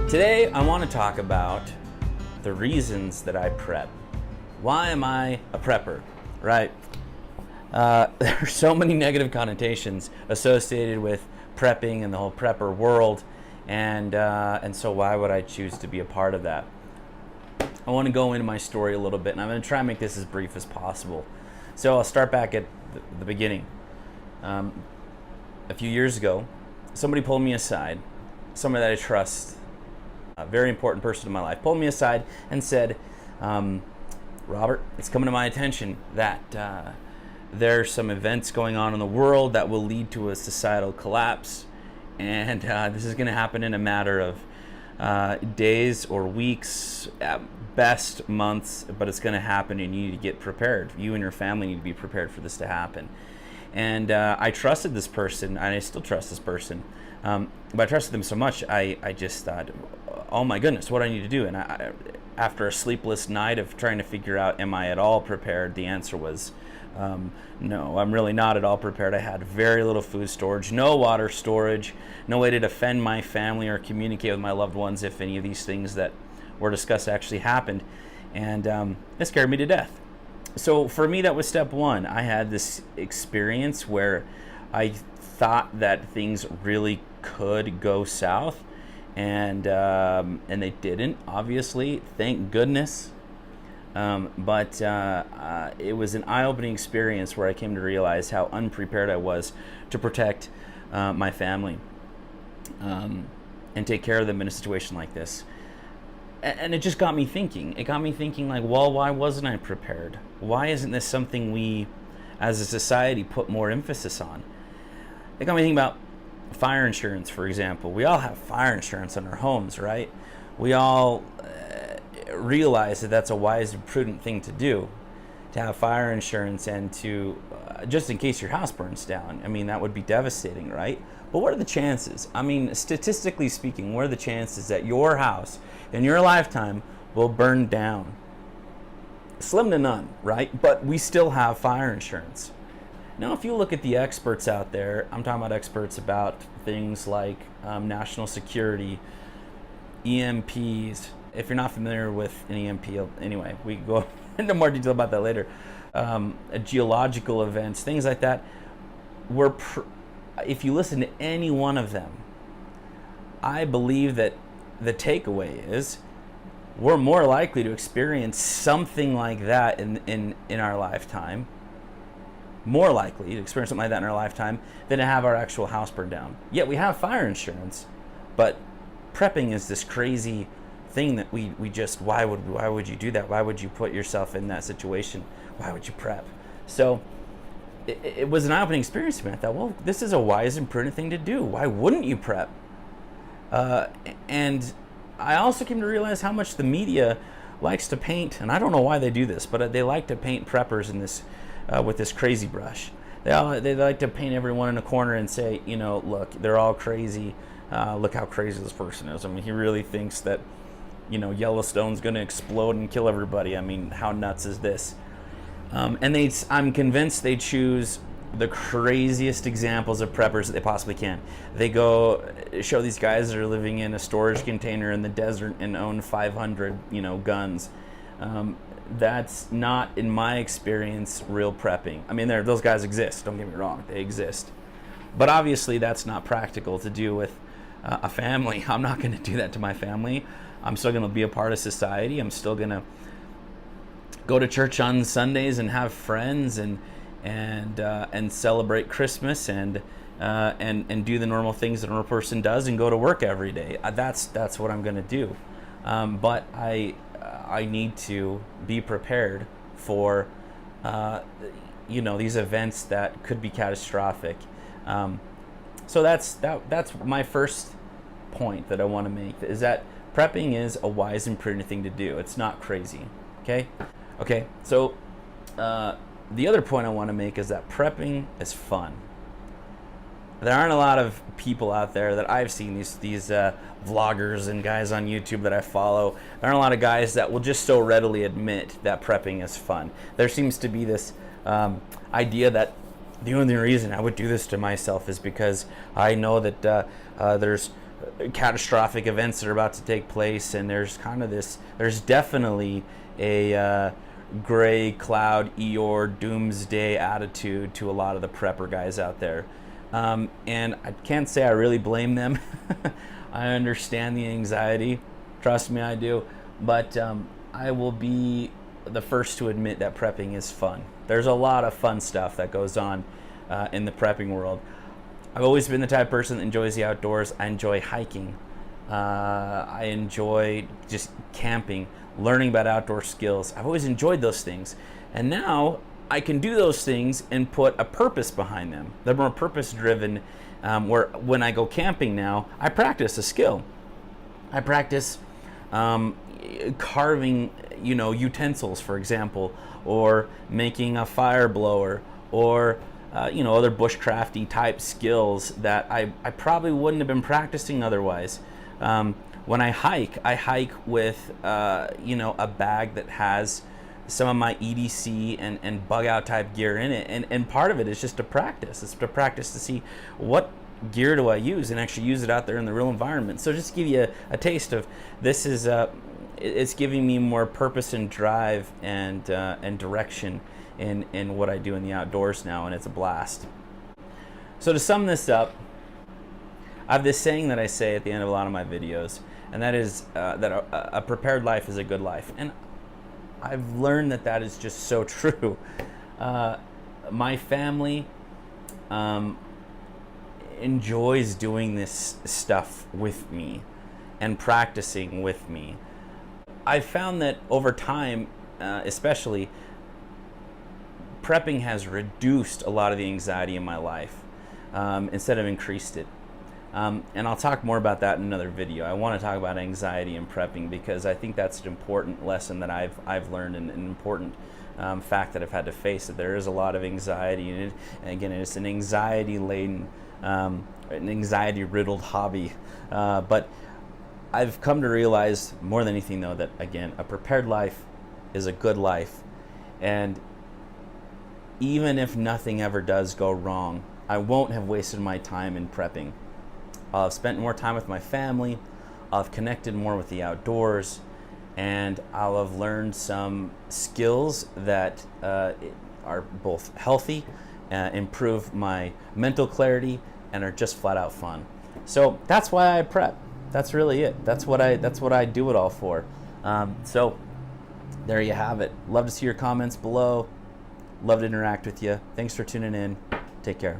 Today, I want to talk about the reasons that I prep. Why am I a prepper, right? There are so many negative connotations associated with prepping and the whole prepper world, and so why would I choose to be a part of that? I want to go into my story a little bit, and I'm going to try and make this as brief as possible. So I'll start back at the beginning. A few years ago, somebody pulled me aside, somebody that I trust, a very important person in my life, pulled me aside and said, Robert, it's coming to my attention that there's some events going on in the world that will lead to a societal collapse, and this is going to happen in a matter of days or weeks, at best months, but it's going to happen, and you need to get prepared. You and your family need to be prepared for this to happen. And I trusted this person, and I still trust this person, but I trusted them so much, I just thought, oh my goodness, what do I need to do? And after a sleepless night of trying to figure out, am I at all prepared, the answer was no, I'm really not at all prepared. I had very little food storage, no water storage, no way to defend my family or communicate with my loved ones if any of these things that were discussed actually happened, and it scared me to death. So for me, that was step one. I had this experience where I thought that things really could go south, and they didn't, obviously, thank goodness. But it was an eye-opening experience where I came to realize how unprepared I was to protect my family and take care of them in a situation like this. And it just got me thinking. It got me thinking, like, well, why wasn't I prepared? Why isn't this something we, as a society, put more emphasis on? It got me thinking about fire insurance, for example. We all have fire insurance on our homes, right? We all realize that that's a wise and prudent thing to do, to have fire insurance and to, just in case your house burns down. I mean, that would be devastating, right? But what are the chances? I mean, statistically speaking, what are the chances that your house in your lifetime will burn down? Slim to none, right? But we still have fire insurance. Now, if you look at the experts out there, I'm talking about experts about things like national security, EMPs. If you're not familiar with an EMP, anyway, we can go into more detail about that later. Geological events, things like that. If you listen to any one of them, I believe that the takeaway is we're more likely to experience something like that in our lifetime, more likely to experience something like that in our lifetime than to have our actual house burned down. Yet we have fire insurance, but prepping is this crazy thing that we just, why would you do that? Why would you put yourself in that situation? Why would you prep? So it was an eye-opening experience to me. I thought, well, this is a wise and prudent thing to do. Why wouldn't you prep? And I also came to realize how much the media likes to paint, and I don't know why they do this, but they like to paint preppers in this with this crazy brush. They like to paint everyone in a corner and say, you know, look, they're all crazy. Look how crazy this person is. I mean, he really thinks that, you know, Yellowstone's going to explode and kill everybody. I mean, how nuts is this? And I'm convinced they choose the craziest examples of preppers that they possibly can. They go show these guys that are living in a storage container in the desert and own 500, guns. That's not, in my experience, real prepping. I mean, those guys exist. Don't get me wrong, they exist. But obviously, that's not practical to do with a family. I'm not going to do that to my family. I'm still going to be a part of society. I'm still going to go to church on Sundays and have friends and celebrate Christmas and do the normal things that a normal person does and go to work every day. That's what I'm going to do. But I need to be prepared for these events that could be catastrophic. So that's my first point that I want to make, is that prepping is a wise and prudent thing to do. It's not crazy. Okay, so the other point I want to make is that prepping is fun. There aren't a lot of people out there that I've seen, these vloggers and guys on YouTube that I follow. There aren't a lot of guys that will just so readily admit that prepping is fun. There seems to be this idea that the only reason I would do this to myself is because I know that there's catastrophic events that are about to take place, and there's kind of there's definitely a gray cloud Eeyore doomsday attitude to a lot of the prepper guys out there. And I can't say I really blame them. I understand the anxiety, trust me, I do. But I will be the first to admit that prepping is fun. There's a lot of fun stuff that goes on in the prepping world. I've always been the type of person that enjoys the outdoors. I enjoy hiking. I enjoy just camping, learning about outdoor skills. I've always enjoyed those things. And now I can do those things and put a purpose behind them. They're more purpose-driven, where when I go camping now, I practice a skill. I practice carving, utensils, for example, or making a fire blower, or other bushcrafty type skills that I probably wouldn't have been practicing otherwise. When I hike with a bag that has some of my EDC and bug out type gear in it, and part of it is just to practice. It's to practice to see what gear do I use and actually use it out there in the real environment. So just to give you a taste of this is it's giving me more purpose and drive and direction in what I do in the outdoors now, and it's a blast. So to sum this up, I have this saying that I say at the end of a lot of my videos, and that is that a prepared life is a good life. And I've learned that is just so true. My family enjoys doing this stuff with me and practicing with me. I've found that over time, especially, prepping has reduced a lot of the anxiety in my life instead of increased it. And I'll talk more about that in another video. I want to talk about anxiety and prepping because I think that's an important lesson that I've learned, and an important fact that I've had to face, that there is a lot of anxiety, and again, it's an anxiety-laden, an anxiety-riddled hobby. But I've come to realize more than anything, though, that again, a prepared life is a good life, and even if nothing ever does go wrong, I won't have wasted my time in prepping. I'll have spent more time with my family, I'll have connected more with the outdoors, and I'll have learned some skills that are both healthy, improve my mental clarity, and are just flat out fun. So that's why I prep. That's really it. That's what I do it all for. So there you have it. Love to see your comments below. Love to interact with you. Thanks for tuning in. Take care.